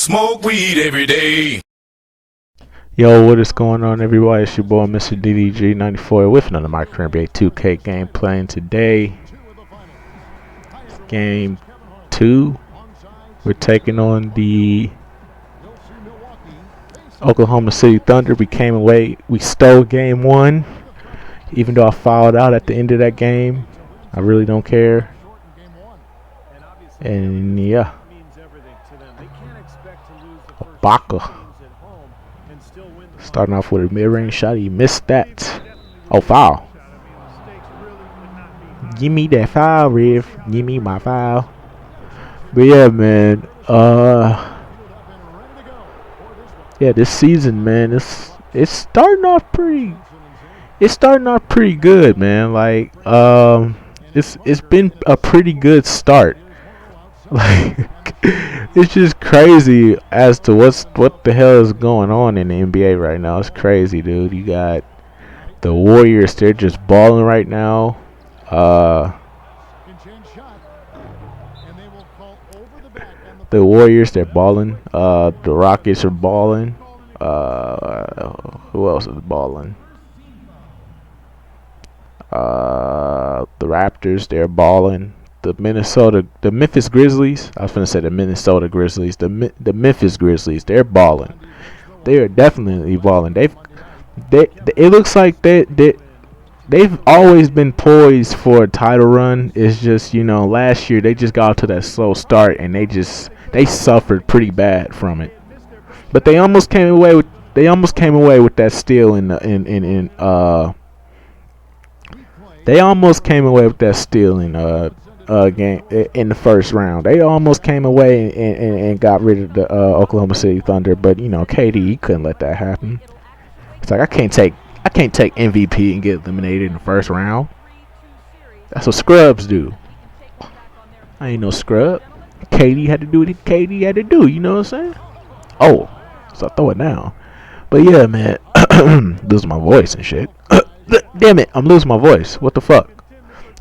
Smoke weed every day. Yo, what is going on, everybody? It's your boy, Mr. DDG94, with another MyCareer NBA 2K game playing today. Game 2. We're taking on the Oklahoma City Thunder. We came away. We stole game 1. Even though I fouled out at the end of that game, I really don't care. And yeah, Baka. Starting off with a mid-range shot, he missed that. Oh, foul. Give me that foul, Riv. Give me my foul. But yeah, man. Yeah, this season, man, it's starting off pretty. It's starting off pretty good, man. Like, it's been a pretty good start. Like, it's just crazy as to what the hell is going on in the NBA right now. It's crazy, dude. You got the Warriors; they're just balling right now. The Warriors, they're balling. The Rockets are balling. Who else is balling? The Raptors, they're balling. The Memphis Grizzlies. I was gonna say the Minnesota Grizzlies. The Memphis Grizzlies. They're balling. They are definitely balling. It looks like they've always been poised for a title run. It's just, last year they just got to that slow start and they suffered pretty bad from it. But they almost came away with that steal They almost came away with that steal game in the first round. They almost came away and got rid of the Oklahoma City Thunder, but KD couldn't let that happen. It's like I can't take MVP and get eliminated in the first round. That's what scrubs do. I ain't no scrub. KD had to do what KD had to do. You know what I'm saying? Oh, so I throw it down. But yeah, man, losing my voice and shit. Damn it, I'm losing my voice. What the fuck?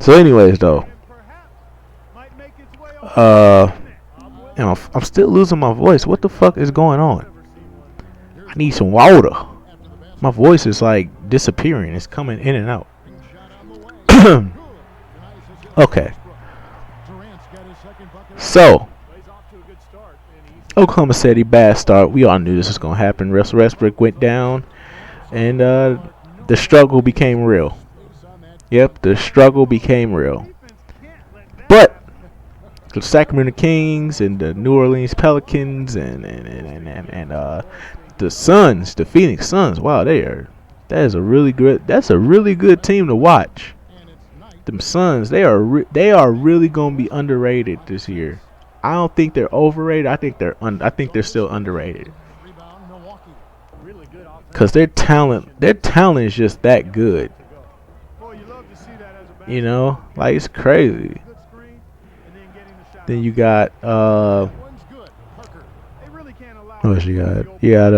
So, anyways, though. I'm still losing my voice. What the fuck is going on? I need some water. My voice is like disappearing. It's coming in and out. Okay. So, Oklahoma City, bad start. We all knew this was going to happen. Russell Westbrook went down. And the struggle became real. Yep, the struggle became real. But the Sacramento Kings and the New Orleans Pelicans and the Suns, the Phoenix Suns. Wow, that's a really good team to watch. Them Suns, they are really gonna be underrated this year. I don't think they're overrated. I think they're still underrated. Cause their talent is just that good. Like it's crazy. Then you got what else you got? You got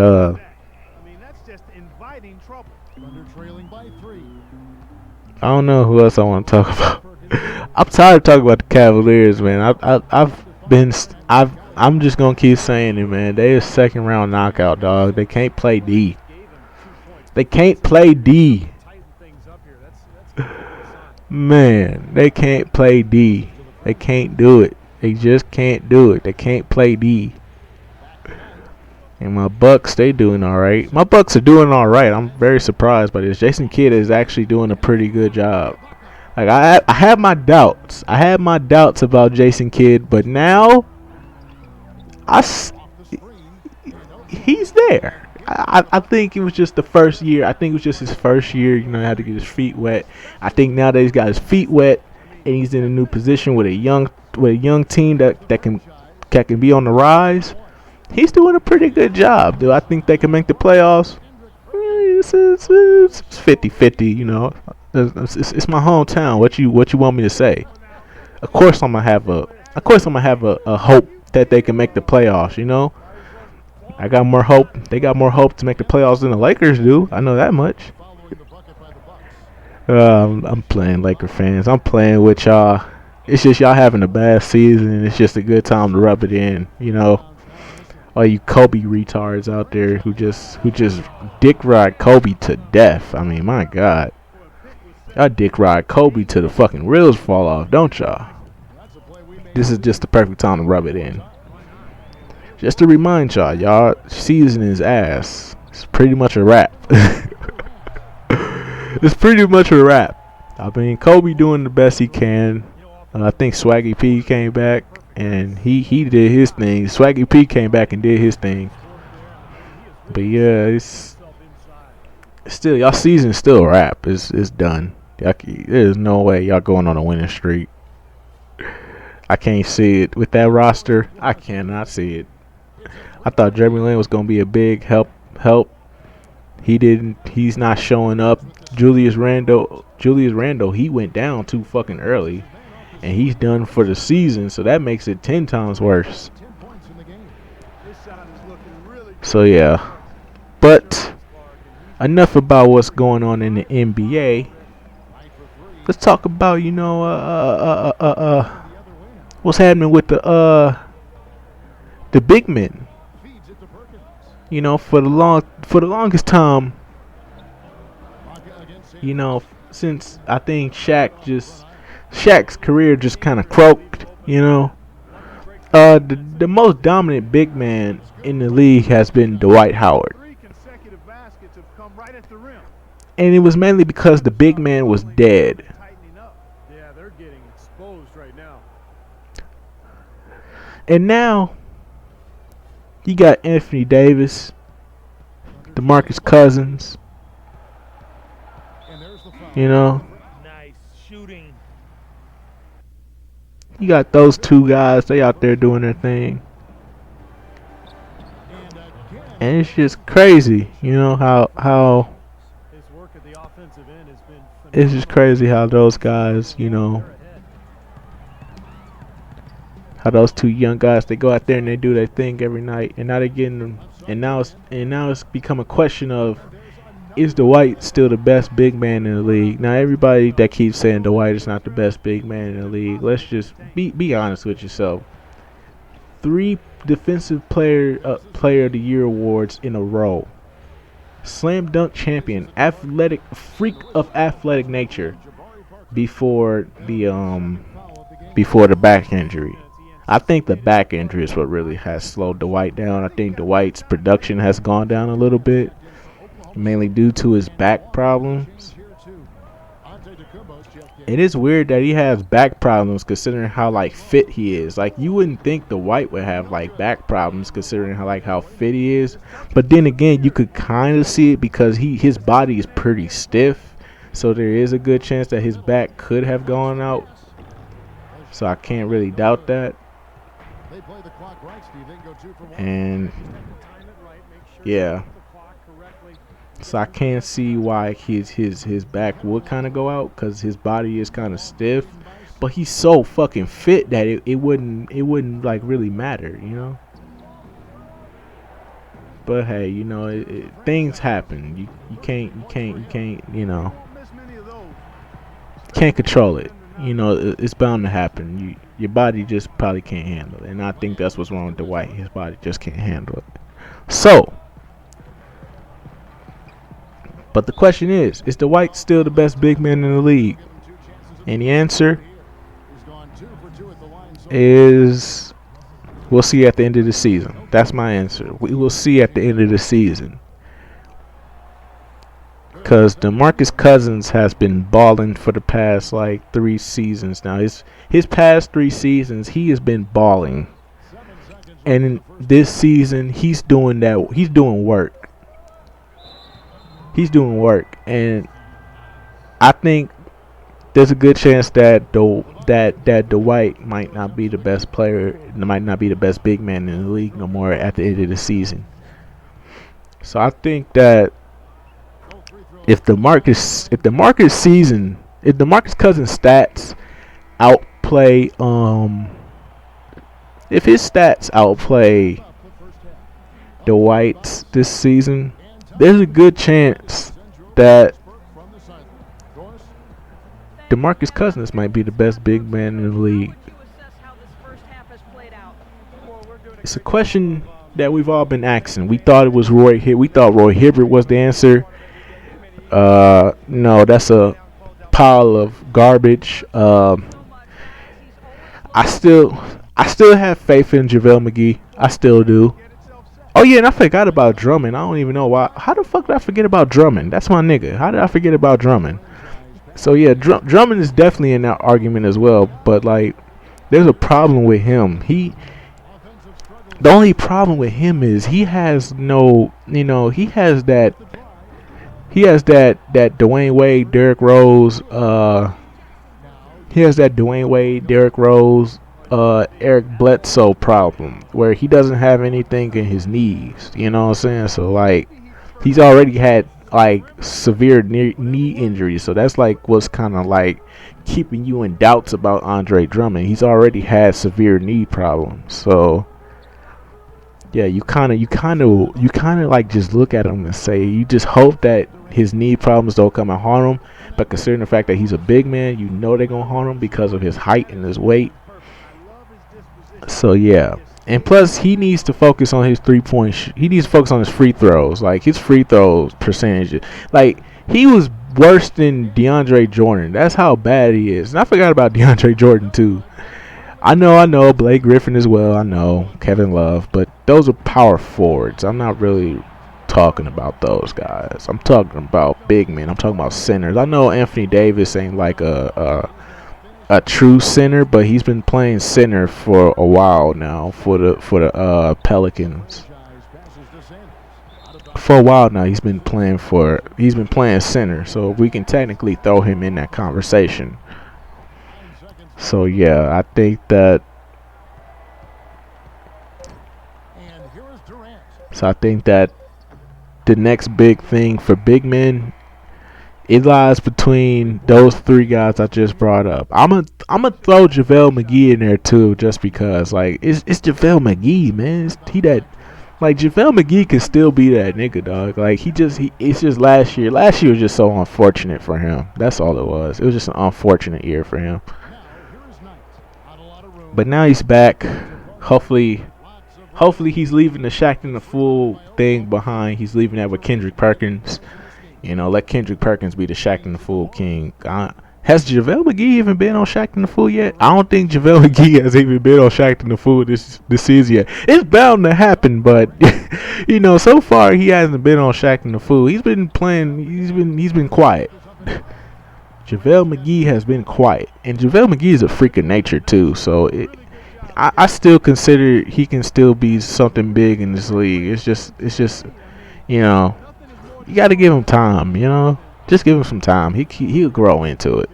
I don't know who else I want to talk about. I'm tired of talking about the Cavaliers, man. I'm just gonna keep saying it, man. They a second round knockout, dog. They can't play D. They can't play D. Man, they can't play D. They can't do it. They just can't do it. They can't play D. And my Bucks, they doing all right. My Bucks are doing all right. I'm very surprised by this. Jason Kidd is actually doing a pretty good job. Like I have my doubts. I had my doubts about Jason Kidd, but now he's there. I think it was just the first year. I think it was just his first year. He had to get his feet wet. I think now that he's got his feet wet and he's in a new position with a young team that can be on the rise, he's doing a pretty good job. Do I think they can make the playoffs? It's 50-50. It's my hometown. What you want me to say? Of course I'm gonna have a hope that they can make the playoffs. I got more hope. They got more hope to make the playoffs than the Lakers do. I know that much. I'm playing Laker fans. I'm playing with y'all. It's just y'all having a bad season. It's just a good time to rub it in. all you Kobe retards out there who just dick ride Kobe to death. I mean, my God, y'all dick ride Kobe to the fucking wheels fall off, don't y'all? This is just the perfect time to rub it in. Just to remind y'all season is ass. It's pretty much a wrap. It's pretty much a wrap. I mean, Kobe doing the best he can. I think Swaggy P came back and he did his thing. Swaggy P came back and did his thing. But yeah, it's still, y'all season still a wrap. It's done. There's no way y'all going on a winning streak. I can't see it with that roster. I cannot see it. I thought Jeremy Lin was gonna be a big help. He didn't. He's not showing up. Julius Randle, he went down too fucking early, and he's done for the season. So that makes it 10 times worse. So yeah, but enough about what's going on in the NBA. Let's talk about what's happening with the big men. You know, for the longest time, you know, since I think Shaq's career just kind of croaked, you know. The most dominant big man in the league has been Dwight Howard. And it was mainly because the big man was dead. And now you got Anthony Davis, DeMarcus Cousins. You know, you got those two guys. They out there doing their thing, and it's just crazy. You know how it's just crazy how those guys, you know, how those two young guys, they go out there and they do their thing every night, and now they're getting them. And now it's become a question of, is Dwight still the best big man in the league? Now everybody that keeps saying Dwight is not the best big man in the league, let's just be honest with yourself. 3 defensive player of the year awards in a row. Slam dunk champion, athletic freak of athletic nature before the back injury. I think the back injury is what really has slowed Dwight down. I think Dwight's production has gone down a little bit, mainly due to his back problems. It is weird that he has back problems considering how fit he is. You wouldn't think Dwight would have back problems considering how fit he is. But then again, you could kind of see it because his body is pretty stiff. So there is a good chance that his back could have gone out. So I can't really doubt that. And yeah, so I can't see why his back would kind of go out because his body is kind of stiff, but he's so fucking fit that it wouldn't really matter, you know. But hey, you know, things happen. You can't you know, can't control it. You know, it's bound to happen. Your body just probably can't handle it. And I think that's what's wrong with Dwight. His body just can't handle it. So, but the question is Dwight still the best big man in the league? And the answer is, we'll see at the end of the season. That's my answer. We will see at the end of the season. Because DeMarcus Cousins has been balling for the past 3 seasons now. His past 3 seasons, he has been balling. And in this season, he's doing work. He's doing work. And I think there's a good chance that Dwight might not be the best player, might not be the best big man in the league no more at the end of the season. So I think that if DeMarcus Cousins stats outplay if his stats outplay Dwight's this season, there's a good chance that DeMarcus Cousins might be the best big man in the league. It's a question that we've all been asking. We thought it was Roy. We thought Roy Hibbert was the answer. No, that's a pile of garbage. I still, I still have faith in JaVale McGee. I still do. Oh yeah, and I forgot about Drummond. I don't even know why. How the fuck did I forget about Drummond? That's my nigga. How did I forget about Drummond? So yeah, Drummond is definitely in that argument as well. But like, there's a problem with him. The only problem with him is he has no, he has that Dwayne Wade, Derrick Rose. He has that Dwayne Wade, Derrick Rose, Eric Bledsoe problem where he doesn't have anything in his knees. You know what I'm saying? So like, he's already had like severe knee injuries. So that's like what's kind of like keeping you in doubts about Andre Drummond. He's already had severe knee problems. So yeah, you kind of like just look at him and say you just hope that his knee problems don't come and harm him. But considering the fact that he's a big man, you know they're gonna harm him because of his height and his weight. So yeah, and plus he needs to focus on his 3-point. He needs to focus on his free throws. Like his free throws percentage, like he was worse than DeAndre Jordan. That's how bad he is. And I forgot about DeAndre Jordan too. I know, Blake Griffin as well. I know Kevin Love, but those are power forwards. I'm not really talking about those guys. I'm talking about big men. I'm talking about centers. I know Anthony Davis ain't like a true center, but he's been playing center for a while now for the Pelicans. For a while now, he's been playing center, so we can technically throw him in that conversation. So yeah, I think that. So I think that the next big thing for big men, it lies between those three guys I just brought up. I'm gonna throw JaVale McGee in there too, just because like it's JaVale McGee, man. Like JaVale McGee can still be that nigga, dog. Like it's just last year. Last year was just so unfortunate for him. That's all it was. It was just an unfortunate year for him. But now he's back. Hopefully he's leaving the Shaq and the Fool thing behind. He's leaving that with Kendrick Perkins. You know, let Kendrick Perkins be the Shaq and the Fool king. Has JaVale McGee even been on Shaq and the Fool yet? I don't think JaVale McGee has even been on Shaq and the Fool this season yet. It's bound to happen, but you know, so far he hasn't been on Shaq and the Fool. He's been playing. He's been quiet. JaVale McGee has been quiet, and JaVale McGee is a freak of nature too. So I still consider he can still be something big in this league. It's just you know, you got to give him time. You know, just give him some time. He'll grow into it.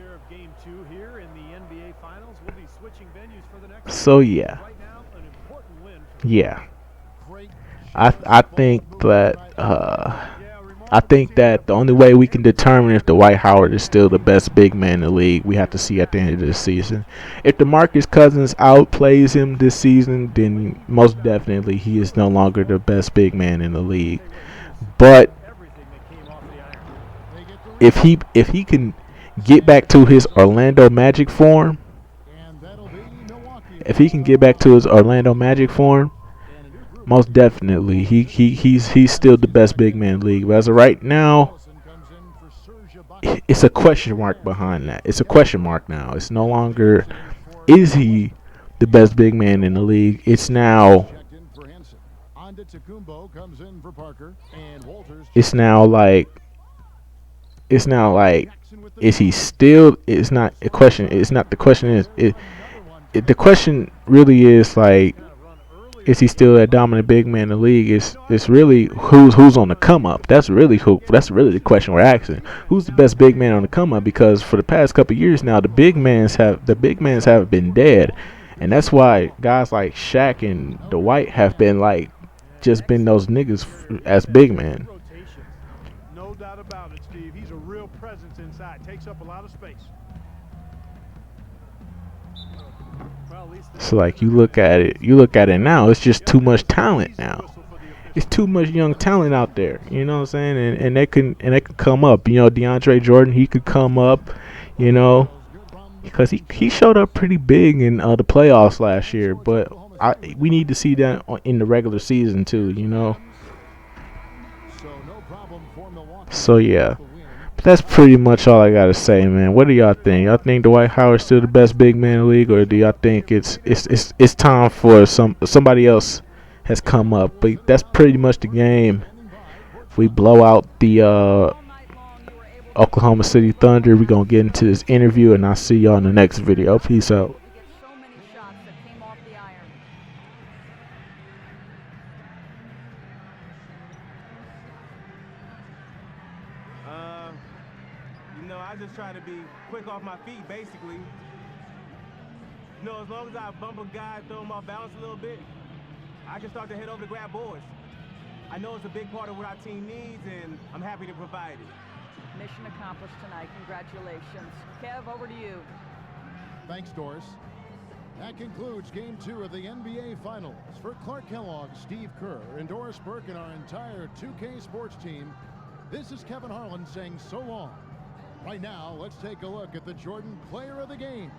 So yeah. I think that the only way we can determine if Dwight Howard is still the best big man in the league, we have to see at the end of the season. If DeMarcus Cousins outplays him this season, then most definitely he is no longer the best big man in the league. But if he can get back to his Orlando Magic form, most definitely he's still the best big man in the league. But as of right now, it's a question mark behind that. It's a question mark now. It's no longer is he the best big man in the league. It's now is he still? It's not a question. It's not the question. The question really is like, is he still that dominant big man in the league? It's really who's on the come up. That's really the question we're asking. Who's the best big man on the come up? Because for the past couple of years now, the big mans have been dead, and that's why guys like Shaq and Dwight have been like just been those niggas as big men. No doubt about it, Steve. He's a real presence inside. Takes up a lot of space. So like you look at it now, it's just too much talent now. It's too much young talent out there. You know what I'm saying? And they can come up. You know, DeAndre Jordan, he could come up, you know, because he showed up pretty big in the playoffs last year. But we need to see that in the regular season too, you know. So yeah, but that's pretty much all I gotta say, man. What do y'all think? Y'all think Dwight Howard's still the best big man in the league, or do y'all think it's time for somebody else has come up? But that's pretty much the game. If we blow out the Oklahoma City Thunder, we're gonna get into this interview, and I'll see y'all in the next video. Peace out. I just try to be quick off my feet, basically. You know, as long as I bump a guy, throw him off balance a little bit, I can start to head over to grab boards. I know it's a big part of what our team needs, and I'm happy to provide it. Mission accomplished tonight. Congratulations. Kev, over to you. Thanks, Doris. That concludes Game 2 of the NBA Finals. For Clark Kellogg, Steve Kerr, and Doris Burke, and our entire 2K Sports team, this is Kevin Harlan saying so long. Right now, let's take a look at the Jordan Player of the Game.